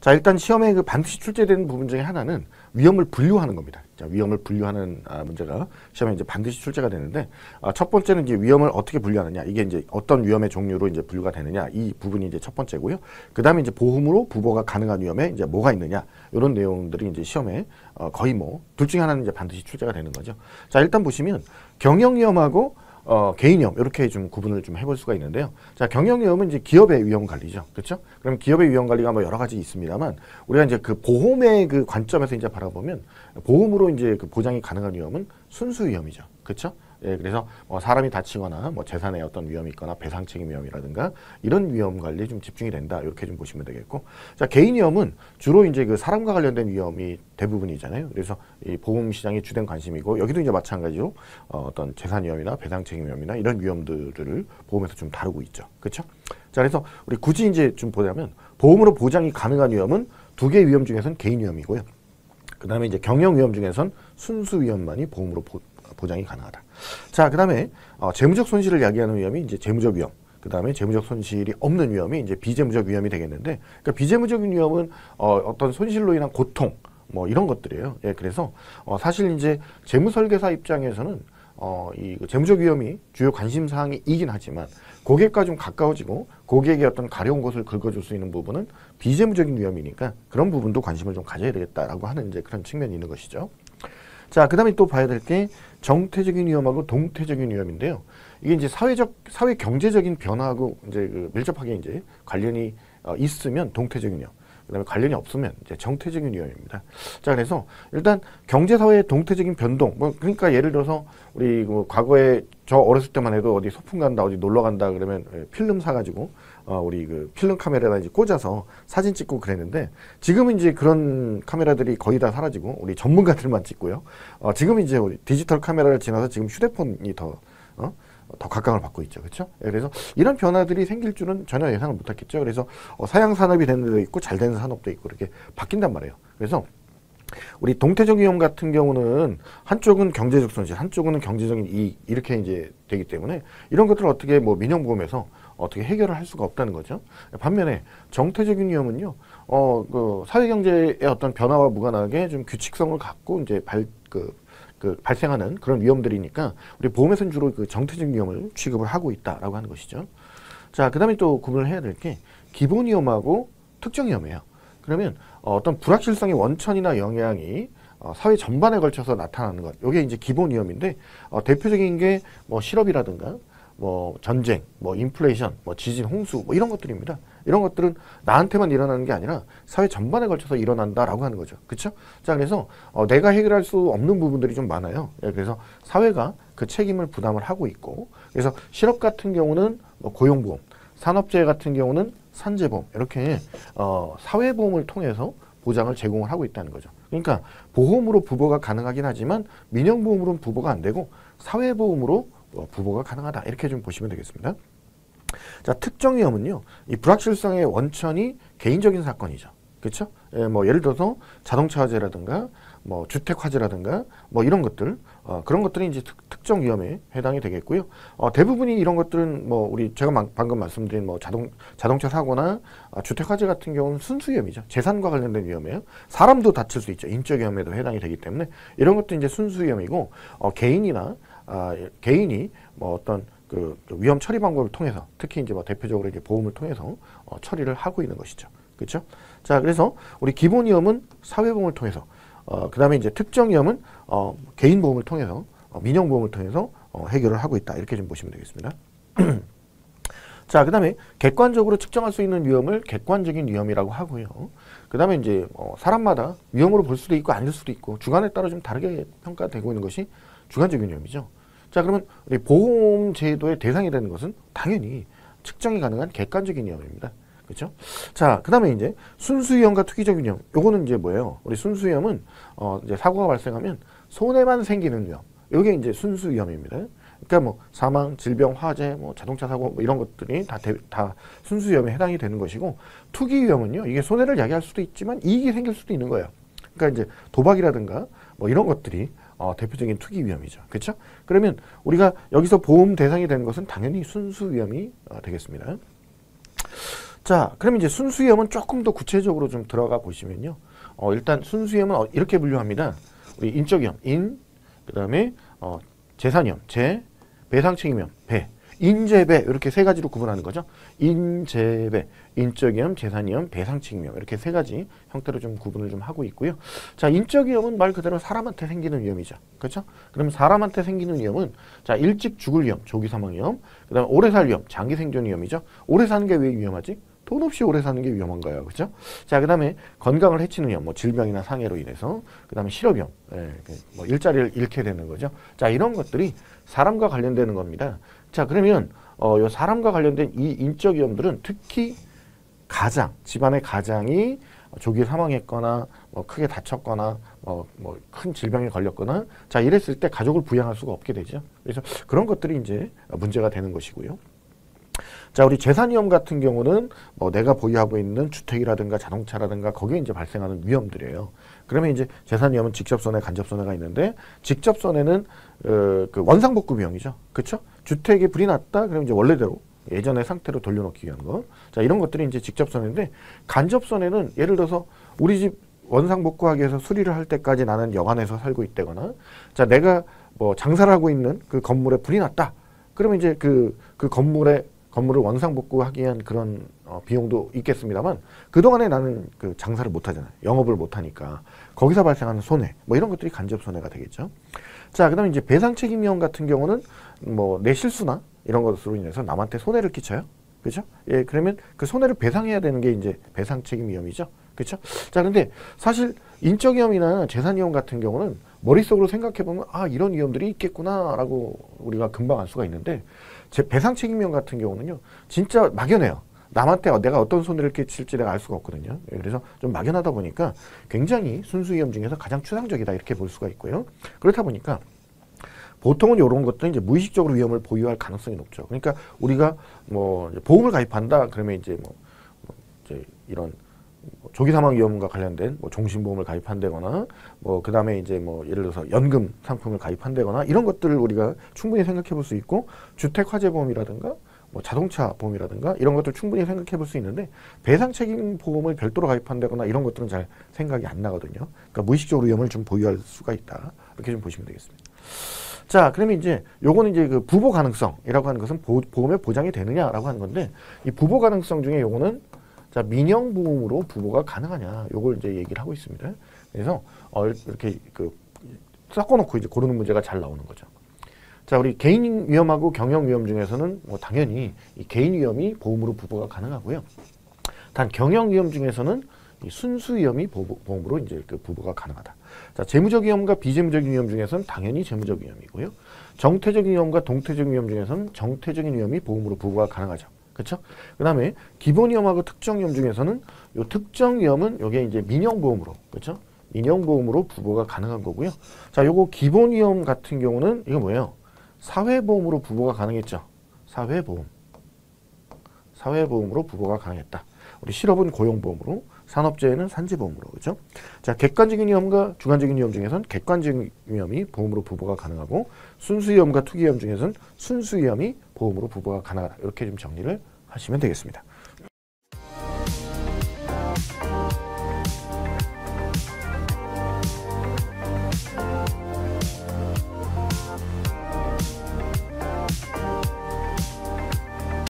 자, 일단 시험에 그 반드시 출제되는 부분 중에 하나는 위험을 분류하는 겁니다. 자, 위험을 분류하는 문제가 시험에 이제 반드시 출제가 되는데, 첫 번째는 이제 위험을 어떻게 분류하느냐, 이게 이제 어떤 위험의 종류로 이제 분류가 되느냐, 이 부분이 이제 첫 번째고요. 그 다음에 이제 보험으로 부보가 가능한 위험에 이제 뭐가 있느냐, 이런 내용들이 이제 시험에 거의 뭐 둘 중에 하나는 이제 반드시 출제가 되는 거죠. 자, 일단 보시면 경영위험하고 개인위험 이렇게 좀 구분을 좀 해볼 수가 있는데요. 자, 경영위험은 이제 기업의 위험 관리죠, 그렇죠? 그럼 기업의 위험 관리가 뭐 여러 가지 있습니다만 우리가 이제 그 보험의 그 관점에서 이제 바라보면 보험으로 이제 그 보장이 가능한 위험은 순수 위험이죠, 그렇죠? 예, 그래서 사람이 다치거나 뭐 재산에 어떤 위험이 있거나 배상 책임 위험이라든가 이런 위험 관리에 좀 집중이 된다, 이렇게 좀 보시면 되겠고, 자, 개인 위험은 주로 이제 그 사람과 관련된 위험이 대부분이잖아요. 그래서 이 보험 시장이 주된 관심이고, 여기도 이제 마찬가지로 어떤 재산 위험이나 배상 책임 위험이나 이런 위험들을 보험에서 좀 다루고 있죠, 그렇죠? 자, 그래서 우리 굳이 이제 좀 보자면 보험으로 보장이 가능한 위험은 두 개의 위험 중에서는 개인 위험이고요. 그 다음에 이제 경영 위험 중에선 순수 위험만이 보험으로 보장이 가능하다. 자, 그 다음에 재무적 손실을 야기하는 위험이 이제 재무적 위험, 그 다음에 재무적 손실이 없는 위험이 이제 비재무적 위험이 되겠는데, 그러니까 비재무적인 위험은 어떤 손실로 인한 고통 뭐 이런 것들이에요. 예, 그래서 사실 이제 재무설계사 입장에서는 이 재무적 위험이 주요 관심 사항이긴 하지만 고객과 좀 가까워지고 고객의 어떤 가려운 곳을 긁어줄 수 있는 부분은 비재무적인 위험이니까 그런 부분도 관심을 좀 가져야 되겠다라고 하는 이제 그런 측면이 있는 것이죠. 자, 그 다음에 또 봐야 될 게 정태적인 위험하고 동태적인 위험인데요. 이게 이제 사회 경제적인 변화하고 이제 그 밀접하게 이제 관련이 있으면 동태적인 위험, 그 다음에 관련이 없으면 이제 정태적인 위험입니다. 자, 그래서 일단 경제사회의 동태적인 변동, 뭐 그러니까 예를 들어서 우리 뭐 과거에 저 어렸을 때만 해도 어디 소풍 간다, 어디 놀러 간다 그러면 필름 사가지고 우리 그 필름 카메라에다 이제 꽂아서 사진 찍고 그랬는데, 지금은 이제 그런 카메라들이 거의 다 사라지고 우리 전문가들만 찍고요. 지금 이제 우리 디지털 카메라를 지나서 지금 휴대폰이 더 각광을 받고 있죠, 그렇죠? 그래서 이런 변화들이 생길 줄은 전혀 예상을 못했겠죠. 그래서 사양 산업이 되는 데도 있고 잘 되는 산업도 있고 이렇게 바뀐단 말이에요. 그래서 우리 동태적 위험 같은 경우는 한쪽은 경제적 손실, 한쪽은 경제적인 이익, 이렇게 이제 되기 때문에 이런 것들을 어떻게 뭐 민영보험에서 어떻게 해결을 할 수가 없다는 거죠. 반면에 정태적인 위험은요, 그 사회경제의 어떤 변화와 무관하게 좀 규칙성을 갖고 이제 발생하는 그런 위험들이니까 우리 보험에서는 주로 그 정태적 위험을 취급을 하고 있다라고 하는 것이죠. 자, 그 다음에 또 구분을 해야 될 게 기본 위험하고 특정 위험이에요. 그러면 어떤 불확실성의 원천이나 영향이 사회 전반에 걸쳐서 나타나는 것, 이게 이제 기본 위험인데, 대표적인 게 뭐 실업이라든가 뭐 전쟁, 뭐 인플레이션, 뭐 지진, 홍수, 뭐 이런 것들입니다. 이런 것들은 나한테만 일어나는 게 아니라 사회 전반에 걸쳐서 일어난다라고 하는 거죠, 그렇죠? 자, 그래서 내가 해결할 수 없는 부분들이 좀 많아요. 예, 그래서 사회가 그 책임을 부담을 하고 있고, 그래서 실업 같은 경우는 뭐 고용보험, 산업재해 같은 경우는 산재보험, 이렇게 사회보험을 통해서 보장을 제공을 하고 있다는 거죠. 그러니까 보험으로 부보가 가능하긴 하지만 민영보험으로는 부보가 안 되고 사회보험으로 부보가 가능하다, 이렇게 좀 보시면 되겠습니다. 자, 특정 위험은요, 이 불확실성의 원천이 개인적인 사건이죠, 그렇죠? 예, 뭐 예를 들어서 자동차 화재라든가 뭐 주택 화재라든가 뭐 이런 것들, 그런 것들이 이제 특정 위험에 해당이 되겠고요. 대부분이 이런 것들은 뭐 우리 제가 방금 말씀드린 뭐 자동차 사고나 주택 화재 같은 경우는 순수 위험이죠. 재산과 관련된 위험이에요. 사람도 다칠 수 있죠. 인적 위험에도 해당이 되기 때문에 이런 것도 이제 순수 위험이고, 개인이 뭐 어떤 그 위험 처리 방법을 통해서, 특히 이제 뭐 대표적으로 이제 보험을 통해서 처리를 하고 있는 것이죠, 그렇죠? 자, 그래서 우리 기본 위험은 사회보험을 통해서, 그 다음에 이제 특정 위험은 개인보험을 통해서, 민영보험을 통해서 해결을 하고 있다, 이렇게 좀 보시면 되겠습니다. 자, 그 다음에 객관적으로 측정할 수 있는 위험을 객관적인 위험이라고 하고요. 그 다음에 이제 사람마다 위험으로 볼 수도 있고 아닐 수도 있고 주관에 따라 좀 다르게 평가되고 있는 것이 주관적인 위험이죠. 자, 그러면 우리 보험 제도의 대상이 되는 것은 당연히 측정이 가능한 객관적인 위험입니다, 그렇죠? 자, 그 다음에 이제 순수위험과 투기적 위험, 요거는 이제 뭐예요? 우리 순수위험은 이제 사고가 발생하면 손해만 생기는 위험, 요게 이제 순수위험입니다. 그러니까 뭐 사망, 질병, 화재, 뭐 자동차 사고 뭐 이런 것들이 다 순수위험에 해당이 되는 것이고, 투기위험은요, 이게 손해를 야기할 수도 있지만 이익이 생길 수도 있는 거예요. 그러니까 이제 도박이라든가 뭐 이런 것들이 대표적인 투기 위험이죠, 그렇죠? 그러면 우리가 여기서 보험 대상이 되는 것은 당연히 순수 위험이 되겠습니다. 자, 그럼 이제 순수위험은 조금 더 구체적으로 좀 들어가 보시면요. 일단 순수위험은 이렇게 분류합니다. 우리 인적위험, 그다음에 재산위험, 배상책임위험, 인재배 이렇게 세 가지로 구분하는 거죠. 인재배, 인적위험, 재산위험, 배상책임위험 이렇게 세 가지 형태로 좀 구분을 좀 하고 있고요. 자, 인적위험은 말 그대로 사람한테 생기는 위험이죠. 그렇죠? 그럼 사람한테 생기는 위험은 자, 일찍 죽을 위험, 조기 사망 위험, 그다음에 오래 살 위험, 장기 생존 위험이죠. 오래 사는 게 왜 위험하지? 돈 없이 오래 사는 게 위험한 거예요. 그렇죠? 자, 그다음에 건강을 해치는 위험, 뭐 질병이나 상해로 인해서, 그다음에 실업위험, 뭐 일자리를 잃게 되는 거죠. 자, 이런 것들이 사람과 관련되는 겁니다. 자, 그러면 요 사람과 관련된 이 인적 위험들은 특히 가장, 집안의 가장이 조기에 사망했거나 뭐 크게 다쳤거나 뭐 큰 질병에 걸렸거나 자, 이랬을 때 가족을 부양할 수가 없게 되죠. 그래서 그런 것들이 이제 문제가 되는 것이고요. 자, 우리 재산위험 같은 경우는 뭐 내가 보유하고 있는 주택이라든가 자동차라든가 거기에 이제 발생하는 위험들이에요. 그러면 이제 재산위험은 직접손해, 간접손해가 있는데 직접손해는 그 원상복구 비용이죠. 그렇죠? 주택에 불이 났다. 그러면 이제 원래대로 예전의 상태로 돌려놓기 위한 거. 자, 이런 것들이 이제 직접손해인데 간접손해는 예를 들어서 우리 집 원상복구하기 위해서 수리를 할 때까지 나는 여관에서 살고 있다거나 자, 내가 뭐 장사를 하고 있는 그 건물에 불이 났다. 그러면 이제 그 건물을 원상복구하기 위한 그런 비용도 있겠습니다만 그동안에 나는 그 장사를 못 하잖아요. 영업을 못 하니까 거기서 발생하는 손해 뭐 이런 것들이 간접 손해가 되겠죠. 자, 그다음에 이제 배상책임위험 같은 경우는 뭐 내 실수나 이런 것으로 인해서 남한테 손해를 끼쳐요. 그렇죠? 예, 그러면 그 손해를 배상해야 되는 게 이제 배상책임위험이죠. 그렇죠? 자, 근데 사실 인적위험이나 재산위험 같은 경우는 머릿속으로 생각해보면 아, 이런 위험들이 있겠구나라고 우리가 금방 알 수가 있는데 배상책임위험 같은 경우는요 진짜 막연해요. 남한테 내가 어떤 손해를 끼칠지 내가 알 수가 없거든요. 그래서 좀 막연하다 보니까 굉장히 순수위험 중에서 가장 추상적이다 이렇게 볼 수가 있고요. 그렇다 보니까 보통은 이런 것들은 이제 무의식적으로 위험을 보유할 가능성이 높죠. 그러니까 우리가 뭐 보험을 가입한다 그러면 이제 이제 이런 조기 사망 위험과 관련된 뭐 종신보험을 가입한다거나 뭐 그다음에 이제 뭐 예를 들어서 연금 상품을 가입한다거나 이런 것들을 우리가 충분히 생각해 볼 수 있고 주택 화재 보험이라든가 뭐 자동차 보험이라든가 이런 것들 충분히 생각해 볼 수 있는데 배상 책임 보험을 별도로 가입한다거나 이런 것들은 잘 생각이 안 나거든요. 그러니까 무의식적으로 위험을 좀 보유할 수가 있다. 이렇게 좀 보시면 되겠습니다. 자, 그러면 이제 요거는 이제 그 부보 가능성이라고 하는 것은 보험에 보장이 되느냐라고 하는 건데 이 부보 가능성 중에 요거는 자, 민영보험으로 부보가 가능하냐 요걸 이제 얘기를 하고 있습니다. 그래서 이렇게 그 섞어놓고 이제 고르는 문제가 잘 나오는 거죠. 자, 우리 개인 위험하고 경영 위험 중에서는 뭐 당연히 이 개인 위험이 보험으로 부보가 가능하고요. 단 경영 위험 중에서는 이 순수 위험이 보험으로 이제 그 부보가 가능하다. 자, 재무적 위험과 비재무적인 위험 중에서는 당연히 재무적 위험이고요. 정태적인 위험과 동태적인 위험 중에서는 정태적인 위험이 보험으로 부보가 가능하죠. 그렇죠? 그다음에 기본 위험하고 특정 위험 중에서는 요 특정 위험은 요게 이제 민영보험으로, 그렇죠? 민영보험으로 부보가 가능한 거고요. 자, 요거 기본 위험 같은 경우는 이거 뭐예요? 사회보험으로 부보가 가능했죠. 사회보험으로 부보가 가능했다. 우리 실업은 고용보험으로, 산업재해는 산재보험으로, 그렇죠? 자, 객관적인 위험과 주관적인 위험 중에서는 객관적인 위험이 보험으로 부보가 가능하고 순수위험과 투기위험 중에서는 순수위험이 보험으로 부보가 가능하다. 이렇게 좀 정리를 하시면 되겠습니다.